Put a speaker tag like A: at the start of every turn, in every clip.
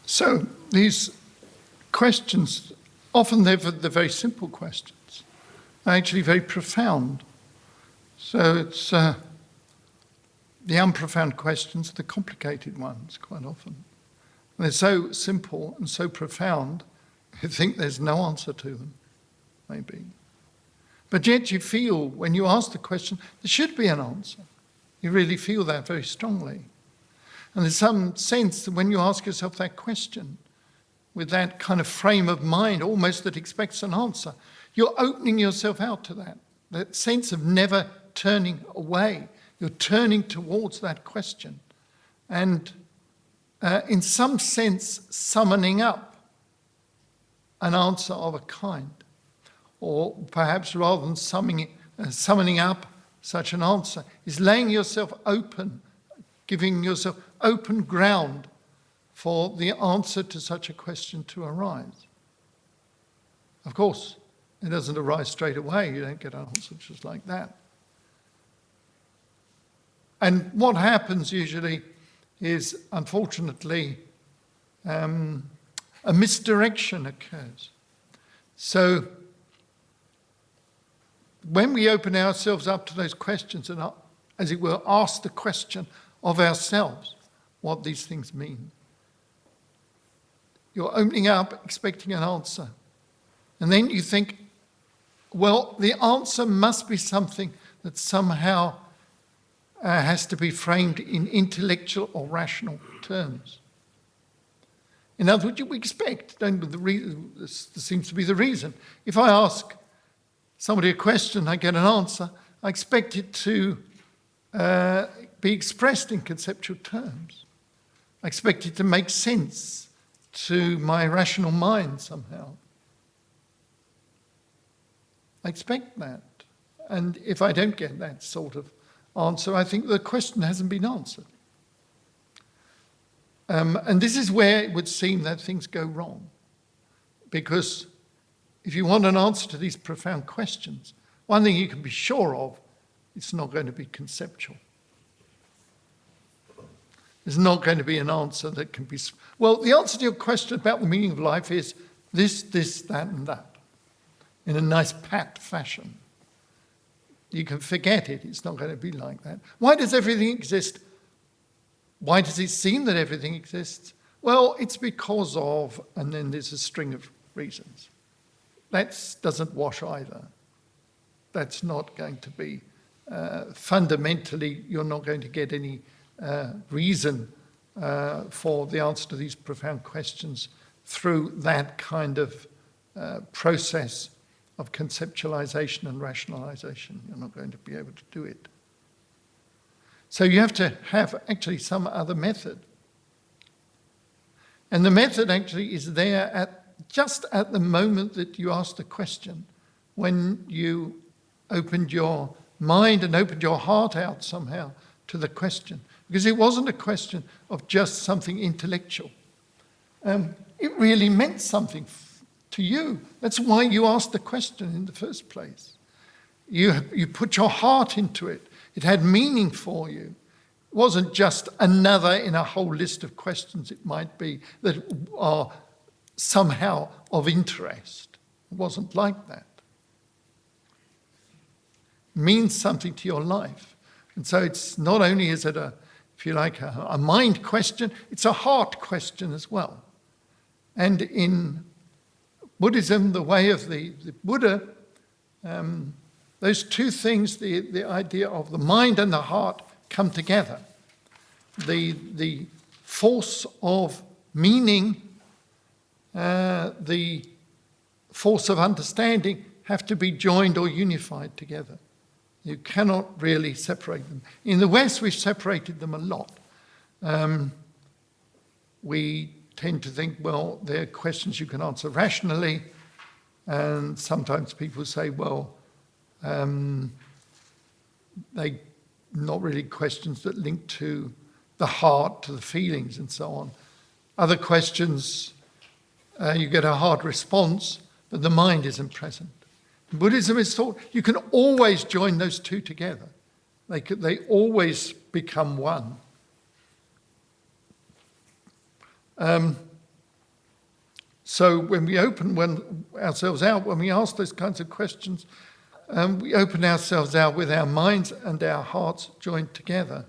A: So these questions, often they're very simple questions, are actually very profound. So it's the unprofound questions are the complicated ones quite often. And they're so simple and so profound, you think there's no answer to them, maybe. But yet you feel, when you ask the question, there should be an answer. You really feel that very strongly. And there's some sense that when you ask yourself that question, with that kind of frame of mind, almost that expects an answer, you're opening yourself out to that sense of never turning away. You're turning towards that question. And in some sense, summoning up an answer of a kind. Or perhaps rather than summoning up such an answer, is laying yourself open, giving yourself open ground for the answer to such a question to arise. Of course, it doesn't arise straight away. You don't get an answer just like that. And what happens usually is, unfortunately, a misdirection occurs. So when we open ourselves up to those questions and, as it were, ask the question of ourselves what these things mean, you're opening up, expecting an answer. And then you think, well, the answer must be something that somehow has to be framed in intellectual or rational terms. In other words, you expect, this seems to be the reason. If I ask somebody a question, I get an answer, I expect it to be expressed in conceptual terms. I expect it to make sense to my rational mind somehow. I expect that. And if I don't get that sort of answer, I think the question hasn't been answered. And this is where it would seem that things go wrong. Because if you want an answer to these profound questions, one thing you can be sure of, it's not going to be conceptual. There's not going to be an answer that can be... Well, the answer to your question about the meaning of life is this, that, and that, in a nice pat fashion. You can forget it. It's not going to be like that. Why does everything exist? Why does it seem that everything exists? Well, it's because of, and then there's a string of reasons. That doesn't wash either. That's not going to be, fundamentally, you're not going to get any reason for the answer to these profound questions through that kind of process of conceptualization and rationalization. You're not going to be able to do it. So you have to have actually some other method. And the method actually is there just at the moment that you ask the question, when you opened your mind and opened your heart out somehow to the question. Because it wasn't a question of just something intellectual. It really meant something to you. That's why you asked the question in the first place. You put your heart into it. It had meaning for you. It wasn't just another in a whole list of questions it might be that are somehow of interest. It wasn't like that. It means something to your life. And so it's not only is it if you like, a mind question, it's a heart question as well. And in Buddhism, the way of the Buddha, those two things, the idea of the mind and the heart, come together. The force of meaning, the force of understanding have to be joined or unified together. You cannot really separate them. In the West, we've separated them a lot. We tend to think, well, they're questions you can answer rationally, and sometimes people say, well, they're not really questions that link to the heart, to the feelings, and so on. Other questions, you get a hard response, but the mind isn't present. In Buddhism is thought you can always join those two together. They always become one. So when we open ourselves out, when we ask those kinds of questions, we open ourselves out with our minds and our hearts joined together.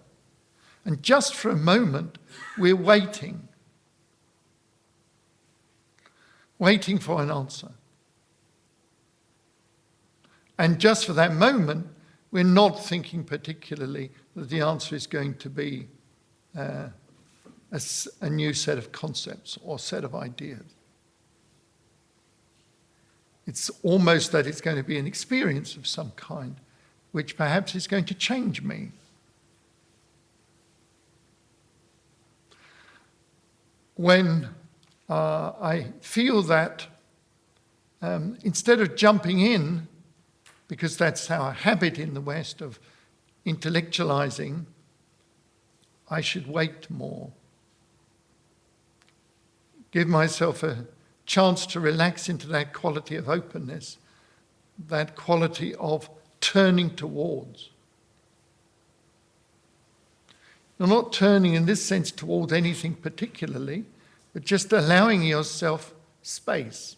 A: And just for a moment, we're waiting for an answer. And just for that moment, we're not thinking particularly that the answer is going to be a new set of concepts or set of ideas. It's almost that it's going to be an experience of some kind, which perhaps is going to change me. When I feel that instead of jumping in, because that's our habit in the West of intellectualizing, I should wait more. Give myself a chance to relax into that quality of openness, that quality of turning towards. You're not turning in this sense towards anything particularly, but just allowing yourself space.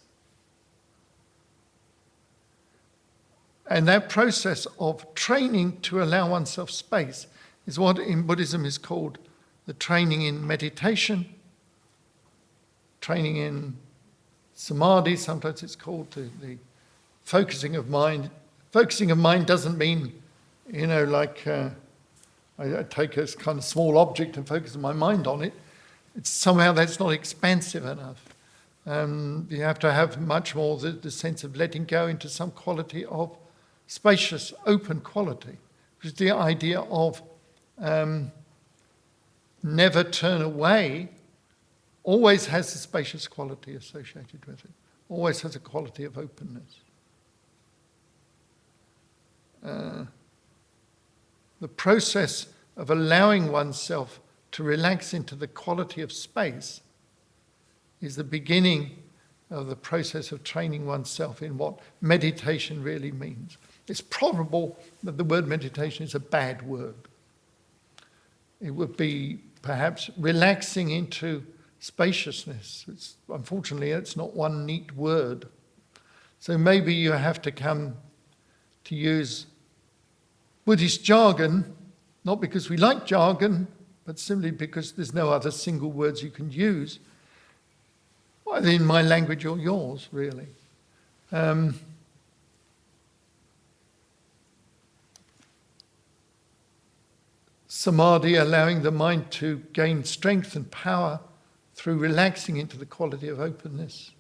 A: And that process of training to allow oneself space is what in Buddhism is called the training in meditation, training in samadhi, sometimes it's called the focusing of mind. Focusing of mind doesn't mean, like I take a kind of small object and focus my mind on it. It's somehow that's not expansive enough. You have to have much more the sense of letting go into some quality of spacious, open quality, which is the idea of never turn away, always has a spacious quality associated with it, always has a quality of openness. The process of allowing oneself to relax into the quality of space is the beginning of the process of training oneself in what meditation really means. It's probable that the word meditation is a bad word. It would be perhaps relaxing into spaciousness. Unfortunately, it's not one neat word. So maybe you have to come to use Buddhist jargon, not because we like jargon, but simply because there's no other single words you can use, either in my language or yours, really. Samadhi, allowing the mind to gain strength and power through relaxing into the quality of openness.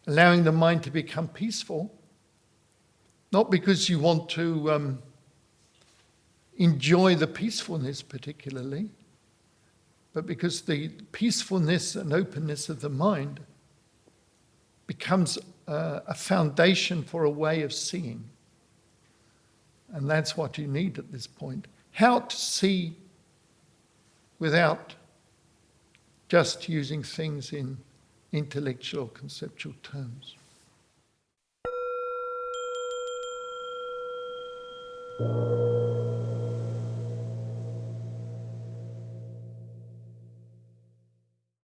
A: Allowing the mind to become peaceful, not because you want to enjoy the peacefulness particularly, but because the peacefulness and openness of the mind becomes a foundation for a way of seeing. And that's what you need at this point. How to see without just using things in intellectual, conceptual terms.